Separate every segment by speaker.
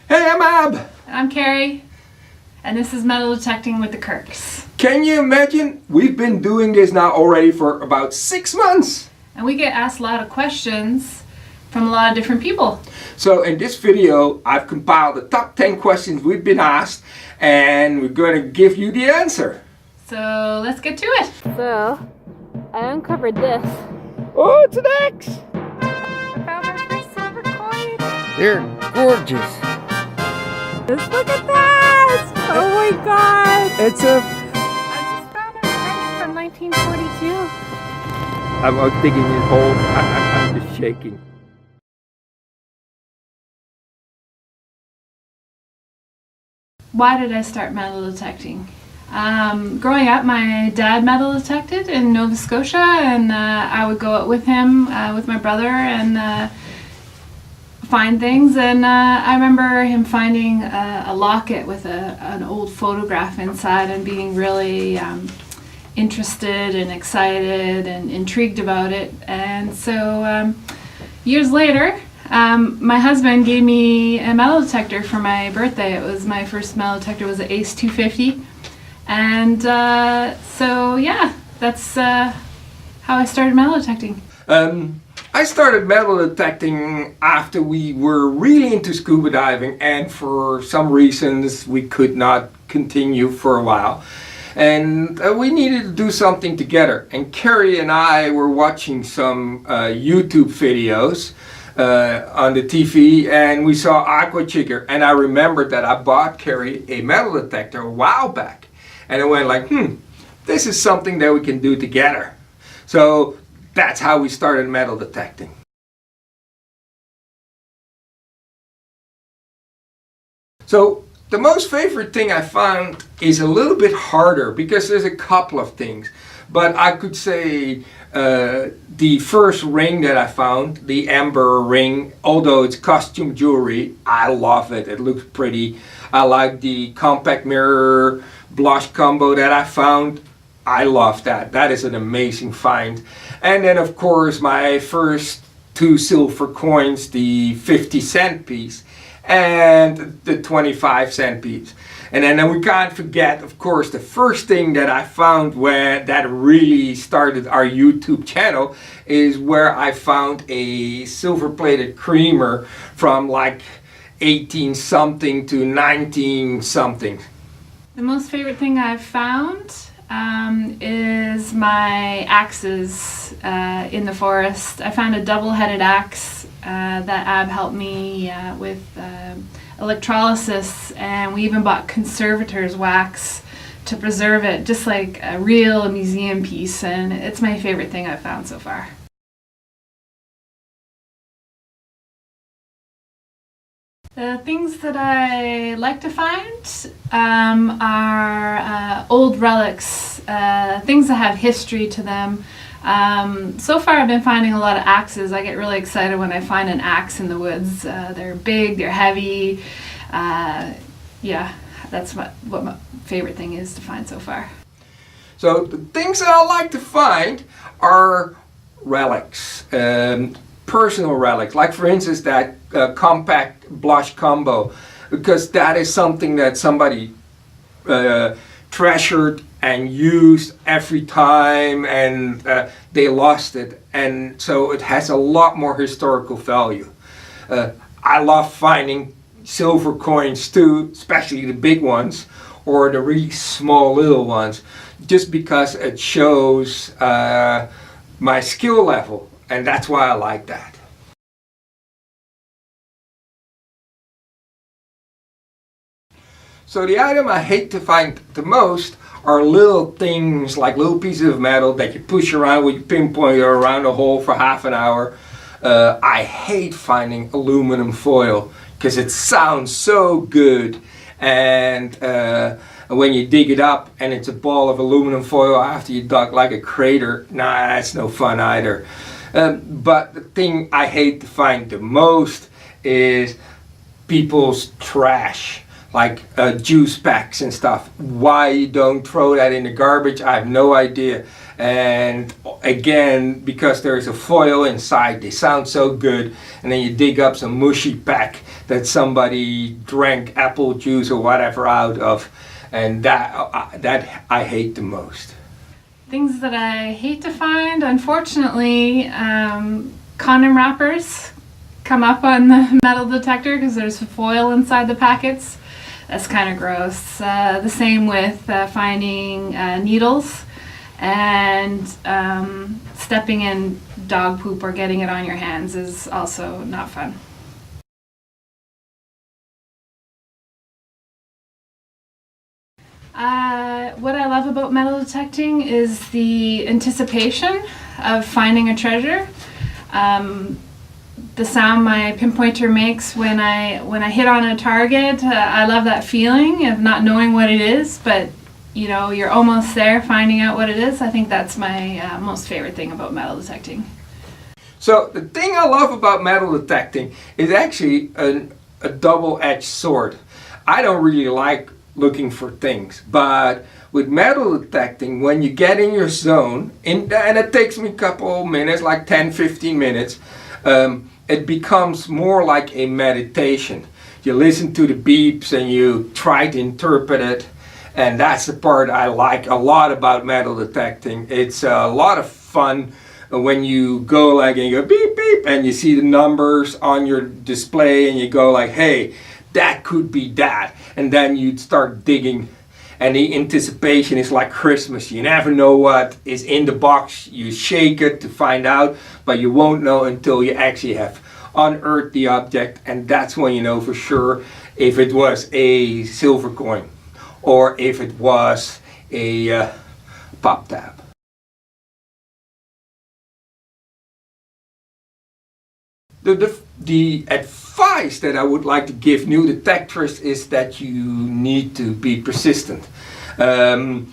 Speaker 1: Hey, I'm Ab.
Speaker 2: I'm Carrie, and this is Metal Detecting with the Kirks.
Speaker 1: Can you imagine? We've been doing this now already for about 6 months.
Speaker 2: And we get asked a lot of questions from a lot of different people.
Speaker 1: So in this video, I've compiled the top 10 questions we've been asked, and we're going to give you the answer.
Speaker 2: So let's get to it. So, I uncovered this.
Speaker 1: Oh, it's an axe!
Speaker 2: I found my first silver coin.
Speaker 1: They're gorgeous.
Speaker 2: Just look at that! Oh my god!
Speaker 1: It's a...
Speaker 2: I just found a credit from 1942.
Speaker 1: I'm digging in hole. I'm just shaking.
Speaker 2: Why did I start metal detecting? Growing up, my dad metal detected in Nova Scotia, and I would go out with him, with my brother, and find things. And I remember him finding a locket with an old photograph inside and being really interested and excited and intrigued about it. And so years later, my husband gave me a metal detector for my birthday. It was my first metal detector. It was an Ace 250. And so yeah, that's how I started metal detecting.
Speaker 1: I started metal detecting after we were really into scuba diving, and for some reasons we could not continue for a while. And we needed to do something together. And Carrie and I were watching some YouTube videos on the TV, and we saw Aqua Chicker, and I remembered that I bought Carrie a metal detector a while back. And I went like, this is something that we can do together. So that's how we started metal detecting. So the most favorite thing I found is a little bit harder because there's a couple of things. But I could say the first ring that I found, the amber ring, although it's costume jewelry, I love it. It looks pretty. I like the compact mirror blush combo that I found. I love that. That is an amazing find. And then of course my first two silver coins, the 50-cent piece and the 25-cent piece. And then we can't forget, of course, the first thing that I found when that really started our YouTube channel is where I found a silver-plated creamer from like 18 something to 19 something.
Speaker 2: The most favorite thing I've found is my axes in the forest. I found a double-headed axe that Ab helped me with electrolysis, and we even bought conservator's wax to preserve it, just like a real museum piece, and it's my favorite thing I've found so far. The things that I like to find are old relics, things that have history to them. So far I've been finding a lot of axes. I get really excited when I find an axe in the woods. They're big, they're heavy. Yeah, that's what my favorite thing is to find so far.
Speaker 1: So the things that I like to find are relics. Personal relics, like for instance that compact blush combo, because that is something that somebody treasured and used every time, and they lost it, and so it has a lot more historical value. I love finding silver coins too, especially the big ones or the really small little ones, just because it shows my skill level. And that's why I like that. So the item I hate to find the most are little things like little pieces of metal that you push around with your pinpointer around a hole for half an hour. I hate finding aluminum foil because it sounds so good, and when you dig it up and it's a ball of aluminum foil after you dug like a crater, nah, that's no fun either. But the thing I hate to find the most is people's trash, like juice packs and stuff. Why you don't throw that in the garbage, I have no idea. And again, because there's a foil inside, they sound so good, and then you dig up some mushy pack that somebody drank apple juice or whatever out of, and that I hate the most.
Speaker 2: Things that I hate to find, unfortunately, condom wrappers come up on the metal detector because there's foil inside the packets. That's kind of gross. The same with finding needles and stepping in dog poop or getting it on your hands is also not fun. What I love about metal detecting is the anticipation of finding a treasure. The sound my pinpointer makes when I hit on a target, I love that feeling of not knowing what it is, but you're almost there finding out what it is. I think that's my most favorite thing about metal detecting.
Speaker 1: So the thing I love about metal detecting is actually a double-edged sword. I don't really like looking for things, but with metal detecting, when you get in your zone, and it takes me a couple minutes, like 10-15 minutes, it becomes more like a meditation. You listen to the beeps and you try to interpret it, and that's the part I like a lot about metal detecting. It's a lot of fun when you go like and you go beep beep and you see the numbers on your display and you go like, hey, that could be that, and then you start digging, and the anticipation is like Christmas. You never know what is in the box. You shake it to find out, but you won't know until you actually have unearthed the object, and that's when you know for sure if it was a silver coin or if it was a pop tab. The advice that I would like to give new detectorists is that you need to be persistent. A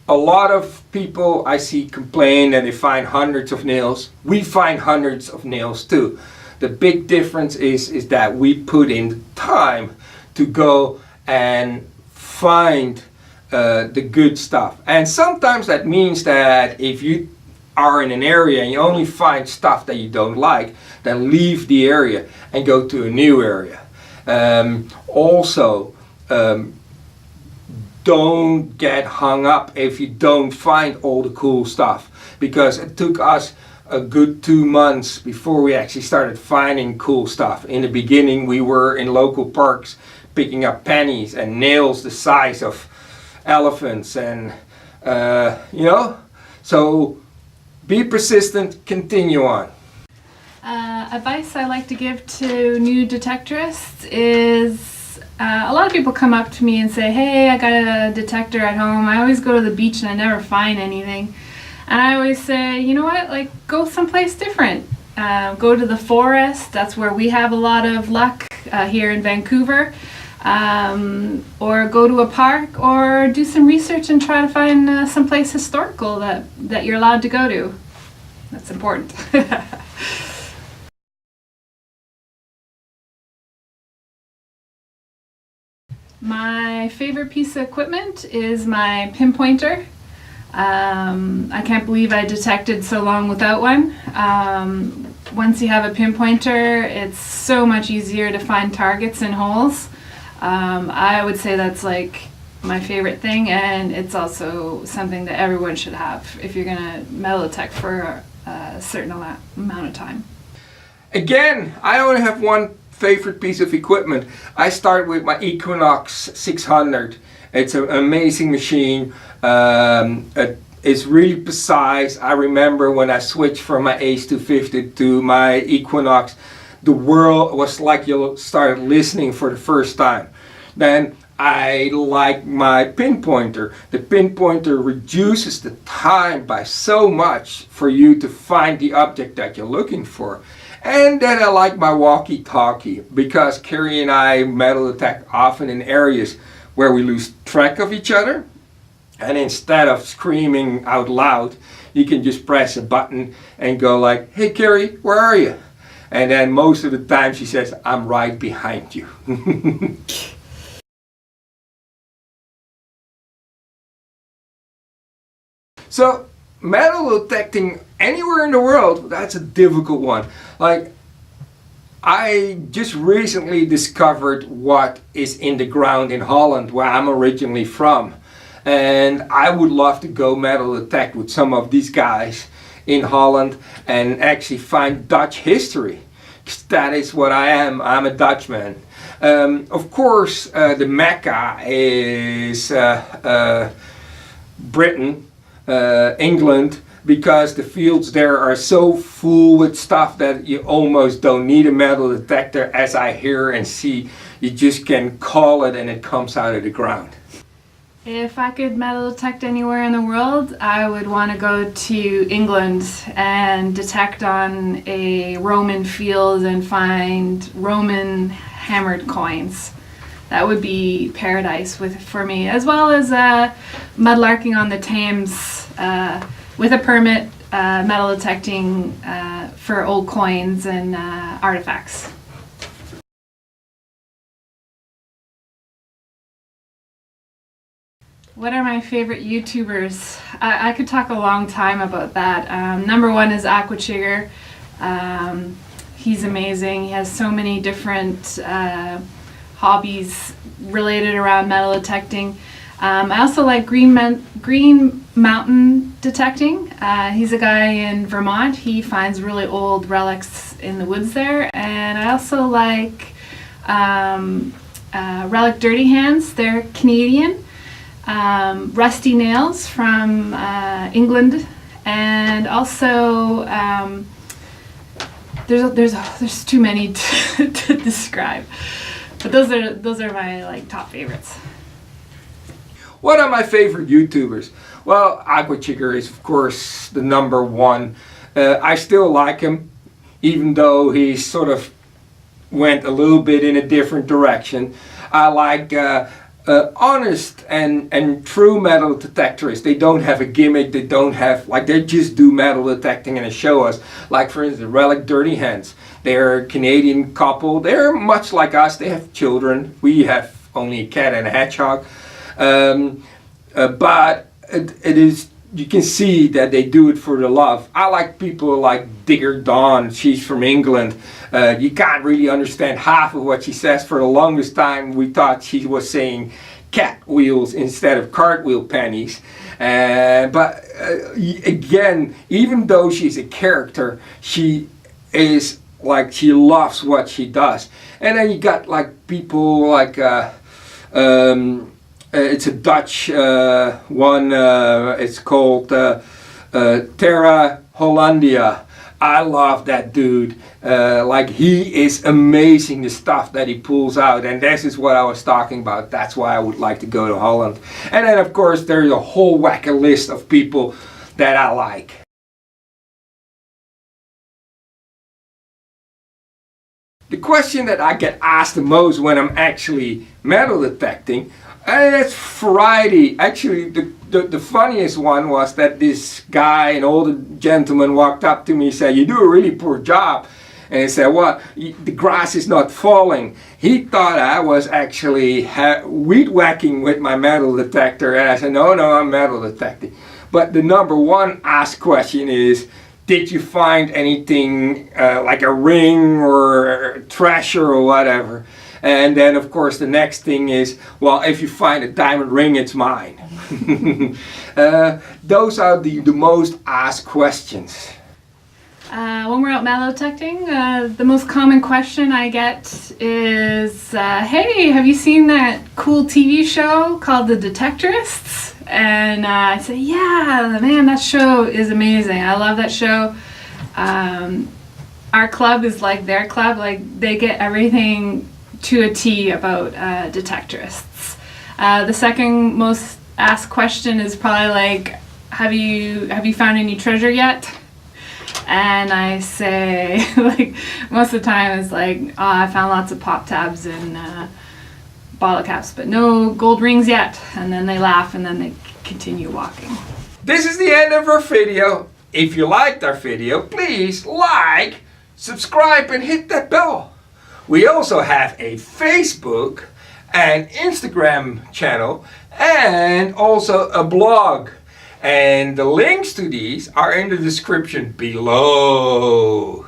Speaker 1: lot of people I see complain that they find hundreds of nails. We find hundreds of nails too. The big difference is that we put in the time to go and find the good stuff. And sometimes that means that if you are in an area and you only find stuff that you don't like, then leave the area and go to a new area. Also, don't get hung up if you don't find all the cool stuff, because it took us a good 2 months before we actually started finding cool stuff. In the beginning we were in local parks picking up pennies and nails the size of elephants, and so be persistent, continue on.
Speaker 2: Advice I like to give to new detectorists is a lot of people come up to me and say, hey, I got a detector at home. I always go to the beach and I never find anything. And I always say, you know what, like go someplace different. Go to the forest. That's where we have a lot of luck here in Vancouver. Or go to a park, or do some research and try to find someplace historical that you're allowed to go to. That's important. My favorite piece of equipment is my pinpointer. I can't believe I detected so long without one. Once you have a pinpointer, it's so much easier to find targets and holes. I would say that's like my favorite thing, and it's also something that everyone should have if you're going to metal detect for a certain amount of time. Again,
Speaker 1: I only have one favorite piece of equipment. I start with my Equinox 600. It's an amazing machine. It's really precise. I remember when I switched from my Ace 250 to my Equinox, the world was like you started listening for the first time. Then I like my pinpointer. The pinpointer reduces the time by so much for you to find the object that you're looking for. And then I like my walkie-talkie, because Carrie and I metal detect often in areas where we lose track of each other. And instead of screaming out loud, you can just press a button and go like, hey Carrie, where are you? And then most of the time she says, I'm right behind you. So metal detecting anywhere in the world, that's a difficult one. Like, I just recently discovered what is in the ground in Holland, where I'm originally from. And I would love to go metal detect with some of these guys in Holland and actually find Dutch history. 'Cause that is what I am. I'm a Dutchman. Of course, the Mecca is Britain, England, because the fields there are so full with stuff that you almost don't need a metal detector, as I hear and see. You just can call it and it comes out of the ground.
Speaker 2: If I could metal detect anywhere in the world, I would want to go to England and detect on a Roman field and find Roman hammered coins. That would be paradise for me, as well as mudlarking on the Thames with a permit, metal detecting for old coins and artifacts. What are my favorite YouTubers? I could talk a long time about that. Number one is Aquachigger. He's amazing. He has so many different hobbies related around metal detecting. I also like Green Mountain Detecting. He's a guy in Vermont. He finds really old relics in the woods there. And I also like Relic Dirty Hands. They're Canadian. Rusty Nails from England, and also there's too many to describe, but those are my top favorites.
Speaker 1: What are my favorite YouTubers? Well, Aquachigger is of course the number one. I still like him, even though he sort of went a little bit in a different direction. I like honest and true metal detectorists. They don't have a gimmick, they don't have, they just do metal detecting and they show us. Like for instance, Relic Dirty Hands. They're a Canadian couple. They're much like us. They have children. We have only a cat and a hedgehog. But it is, you can see that they do it for the love. I like people like Digger Dawn. She's from England. You can't really understand half of what she says. For the longest time we thought she was saying cat wheels instead of cartwheel pennies. But again, even though she's a character, she is she loves what she does. And then you got people like it's a Dutch one. It's called Terra Hollandia. I love that dude. He is amazing, the stuff that he pulls out, and this is what I was talking about. That's why I would like to go to Holland. And then of course there's a whole wacky list of people that I like. The question that I get asked the most when I'm actually metal detecting, and it's variety. Actually, the funniest one was that this guy, an older gentleman, walked up to me and said, "You do a really poor job." And he said, "Well, the grass is not falling." He thought I was actually weed whacking with my metal detector. And I said, no, I'm metal detecting. But the number one asked question is, did you find anything like a ring or a treasure or whatever? And then of course the next thing is, well, if you find a diamond ring, it's mine. Those are the most asked questions.
Speaker 2: When we're out metal detecting, the most common question I get is, hey, have you seen that cool TV show called The Detectorists? And I say, yeah, man, that show is amazing. I love that show. Our club is like their club. They get everything to a T about Detectorists. The second most asked question is probably have you found any treasure yet? And I say, most of the time it's I found lots of pop tabs and bottle caps, but no gold rings yet. And then they laugh and then they continue walking.
Speaker 1: This is the end of our video. If you liked our video, please like, subscribe and hit that bell. We also have a Facebook and Instagram channel and also a blog. And the links to these are in the description below.